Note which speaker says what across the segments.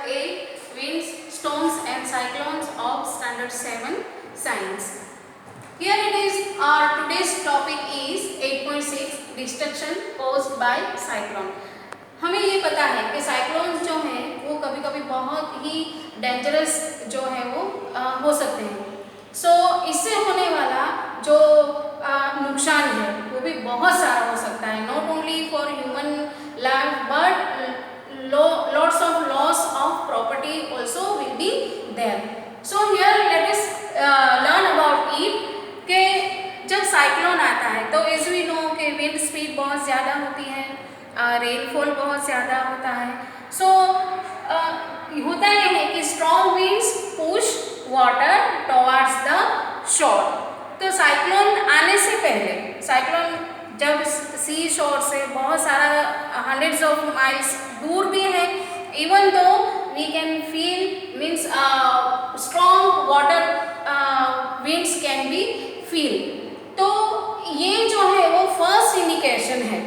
Speaker 1: 8 winds, storms and cyclones of standard 7 science. Here it is, our today's topic is 8.6 destruction caused by cyclone. हमें ये पता है कि cyclones जो हैं वो कभी कभी बहुत ही डेंजरस जो है वो हो सकते हैं. सो इससे होने वाला जो नुकसान है वो भी बहुत सारा हो सकता है. Not only for human life but lots of loss of property also will be there. So here let us learn about it कि जब साइक्लोन आता है तो एज वी नो कि विंड स्पीड बहुत ज़्यादा होती है, रेनफॉल बहुत ज़्यादा होता है. सो होता यह है कि strong winds push water towards the shore. तो साइक्लोन आने से पहले, साइक्लोन जब सी शोर से बहुत सारा हंड्रेड्स ऑफ माइल्स दूर भी है, even though we can feel means strong water winds can be feel. तो ये जो है वो फर्स्ट इंडिकेशन है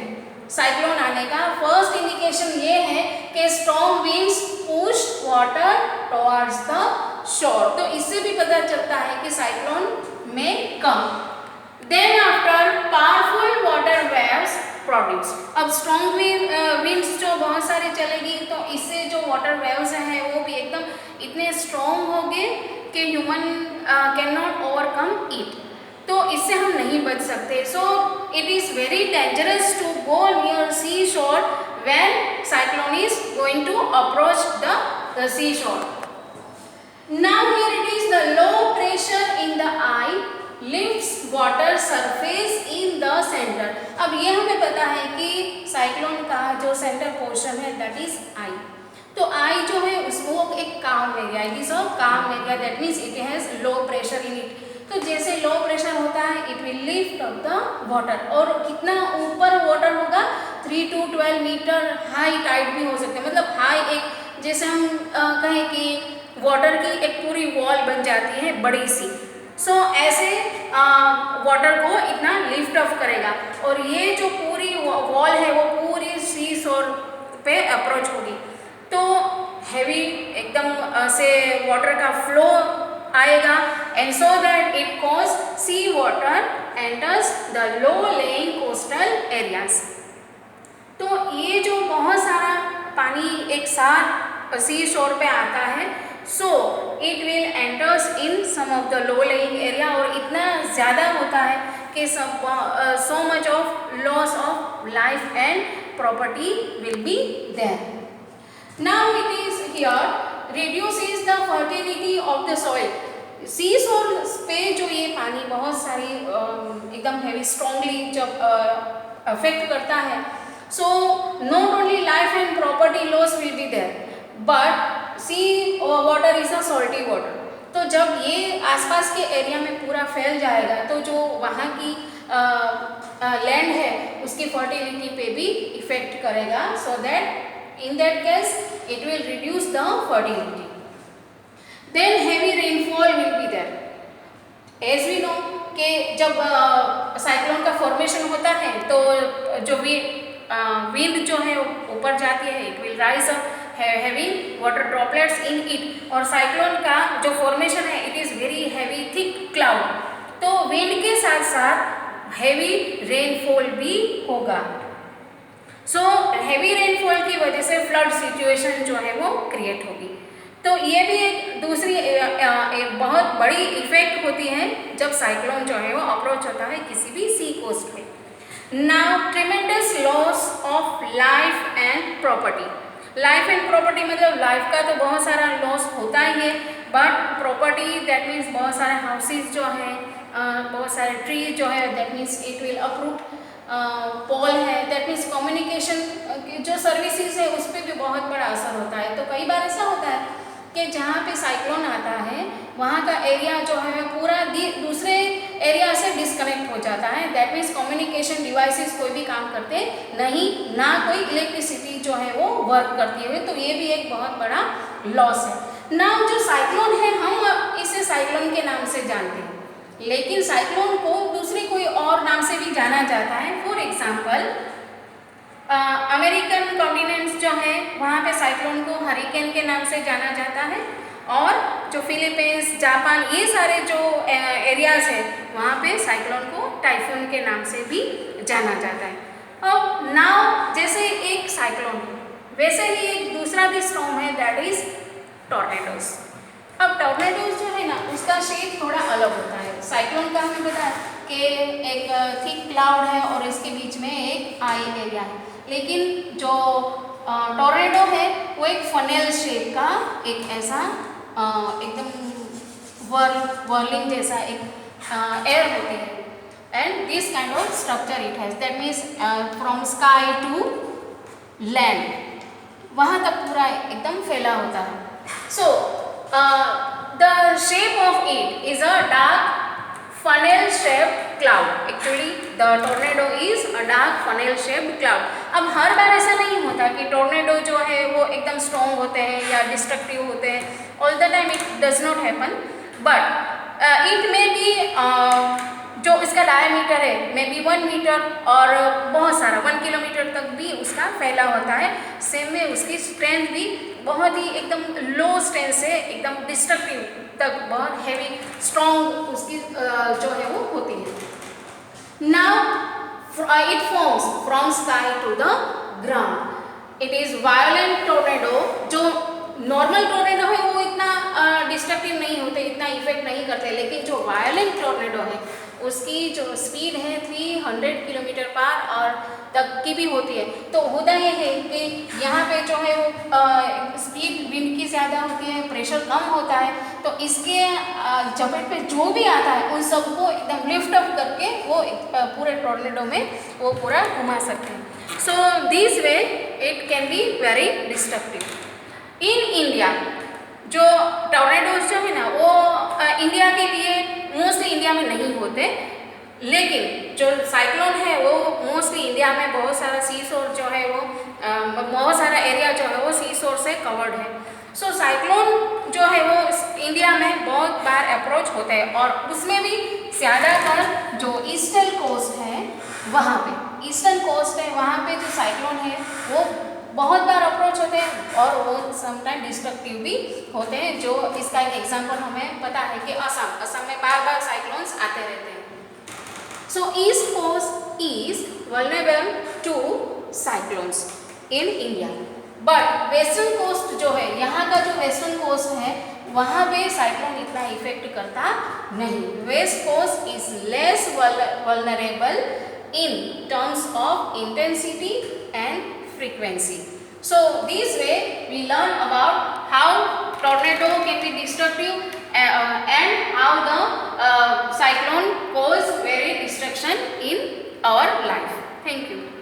Speaker 1: साइक्लोन आने का. फर्स्ट इंडिकेशन ये है कि strong winds push water towards the shore. तो इससे भी पता चलता है कि साइक्लोन में कम. Then after powerful water waves produce. अब स्ट्रॉन्ग विंड्स जो बहुत सारे चलेगी तो इससे जो वाटर वेव्स हैं वो भी एकदम इतने स्ट्रॉन्ग होंगे कि human can not overcome it. तो इससे हम नहीं बच सकते. So it is very dangerous to go near sea shore when cyclone is going to approach the sea shore. Now here it is the low pressure in the eye lifts water surface in the centre. अब ये हमें पता है कि cyclone का जो centre portion है that is eye. तो आई जो है उसको एक काम एरिया, इट इज अ काम area, that means it has low pressure in it. तो जैसे लो प्रेशर होता है it will lift up the water. और कितना ऊपर वाटर होगा, 3 to 12 मीटर हाई टाइड भी हो सकते हैं. मतलब हाई एक जैसे हम कहें कि वाटर की एक पूरी वॉल बन जाती है बड़ी सी. सो ऐसे वाटर को इतना लिफ्ट ऑफ करेगा और ये जो पूरी वॉल है वो पूरी सी शोर पे अप्रोच होगी. तो हैवी एकदम से वाटर का फ्लो आएगा and so that it cause sea water enters the low lying coastal areas. तो ये जो बहुत सारा पानी एक साथ सी शोर पे आता है, so it will enters in some of the low lying area. और इतना ज़्यादा होता है कि so much of loss of life and property will be there. Now it is here reduces the fertility of the soil. Sea shore पे जो ये पानी बहुत सारी एकदम हैवी स्ट्रॉन्गली जब अफेक्ट करता है, so not only life and property loss will be there but sea water is a salty water. तो जब ये आसपास के एरिया में पूरा फैल जाएगा तो जो वहाँ की लैंड है उसकी फर्टिलिटी पे भी इफेक्ट करेगा. So that in that case it will reduce the fertility. Then heavy rainfall will be there. As we know कि जब साइक्लोन का फॉर्मेशन होता है तो जो विंड जो है ऊपर जाती है, it will rise up having water droplets in it. और साइक्लोन का जो फॉर्मेशन है it is very heavy thick cloud. तो विंड के साथ साथ हैवी रेनफॉल भी होगा. सो हैवी रेनफॉल की वजह से फ्लड सिचुएशन जो है वो क्रिएट होगी. तो ये भी एक दूसरी एक बहुत बड़ी इफेक्ट होती है जब साइक्लोन जो है वो अप्रोच होता है किसी भी सी कोस्ट पे. Now ट्रेमेंडस loss of life and property. Life and property मतलब लाइफ का तो बहुत सारा लॉस होता ही है, बट प्रॉपर्टी दैट मीन्स बहुत सारे हाउसेज जो हैं, बहुत सारे ट्रीज जो है that means it will uproot. Pole है दैट मीन्स कम्युनिकेशन जो सर्विसेज है उस पर भी बहुत बड़ा असर होता है. तो कई बार ऐसा होता है कि जहाँ पे साइक्लोन आता है वहाँ का एरिया जो है पूरा दूसरे एरिया से डिस्कनेक्ट हो जाता है. दैट मीन्स कम्युनिकेशन डिवाइसेस कोई भी काम करते नहीं, ना कोई इलेक्ट्रिसिटी जो है वो वर्क करती है. तो ये भी एक बहुत बड़ा लॉस है. नाउ जो साइक्लोन है हम इसे साइक्लोन के नाम से जानते हैं, लेकिन साइक्लोन को दूसरे कोई और नाम से भी जाना जाता है. फॉर एग्जाम्पल अमेरिकन कॉन्टिनेंट्स जो है वहाँ पे साइक्लोन को हरिकेन के नाम से जाना जाता है, और जो फिलीपींस, जापान, ये सारे जो एरियाज़ है वहाँ पे साइक्लोन को टाइफून के नाम से भी जाना जाता है। अब नाउ जैसे एक साइक्लोन वैसे ही एक दूसरा भी स्टॉर्म है, दैट इज टॉर्नेडोज। अब टॉर्नेडोज जो है ना उसका शेप थोड़ा अलग होता है। साइक्लोन का हमें पता है कि एक थिक क्लाउड है और इसके बीच में एक आई एरिया है, लेकिन जो टॉर्नेडो है वो एक फनेल शेप का एक ऐसा एकदम वर्लिंग जैसा एक एयर होती है, and this kind of structure it has, that means from sky to land, वहाँ तक पूरा एकदम फैला होता है। So the shape of it is a dark funnel shaped cloud. Actually the tornado is a dark funnel shaped cloud. अब हर बार ऐसा नहीं होता कि टोर्नेडो जो है वो एकदम स्ट्रॉन्ग होते हैं या डिस्ट्रक्टिव होते हैं, all the time it does not happen, but it may be जो इसका डायमीटर है मे बी 1 मीटर और बहुत सारा 1 किलोमीटर तक भी उसका फैला होता है। सेम में उसकी स्ट्रेंथ भी बहुत ही एकदम लो स्ट्रेंथ से एकदम डिस्ट्रक्टिव तक बहुत हैवी स्ट्रॉन्ग उसकी जो है वो होती है। Now it forms from sky to the ground. It is violent tornado. जो नॉर्मल टोर्नेडो है वो इतना डिस्ट्रक्टिव नहीं होते, इतना इफेक्ट नहीं करते, लेकिन जो वायलेंट टोर्नेडो है उसकी जो स्पीड है 300 किलोमीटर पर और तक की भी होती है। तो होता ये है कि यहाँ पे जो है वो स्पीड विंड की ज़्यादा होती है, प्रेशर कम होता है, तो इसके जपेट पे जो भी आता है उन सबको एकदम लिफ्ट अप करके वो पूरे टोर्नेडो में वो पूरा घुमा सकते हैं। So this way it can be very destructive. In India जो टोर्नेडोज जो है ना वो इंडिया के लिए मोस्टली इंडिया में नहीं होते, लेकिन जो साइक्लोन है वो मोस्टली इंडिया में बहुत सारा सी शोर जो है वो बहुत सारा एरिया जो है वो सी शोर से कवर्ड है। सो साइक्लोन जो है वो इंडिया में बहुत बार अप्रोच होते हैं, और उसमें भी ज़्यादातर जो ईस्टर्न कोस्ट है वहाँ पे वहाँ पे जो साइक्लोन है वो बहुत बार अप्रोच होते हैं और वो समटाइम डिस्ट्रक्टिव भी होते हैं। जो इसका एक एग्जांपल हमें पता है कि असम में बार बार साइक्लोन्स आते रहते हैं। So east coast is vulnerable to cyclones in India, but western coast जो है, यहाँ का जो वेस्टर्न कोस्ट है वहाँ पे साइक्लोन इतना इफेक्ट करता नहीं। West coast is less vulnerable in terms of intensity and frequency. So this way we learn about how tornado can be destructive and how the cyclone cause very destruction in our life. Thank you.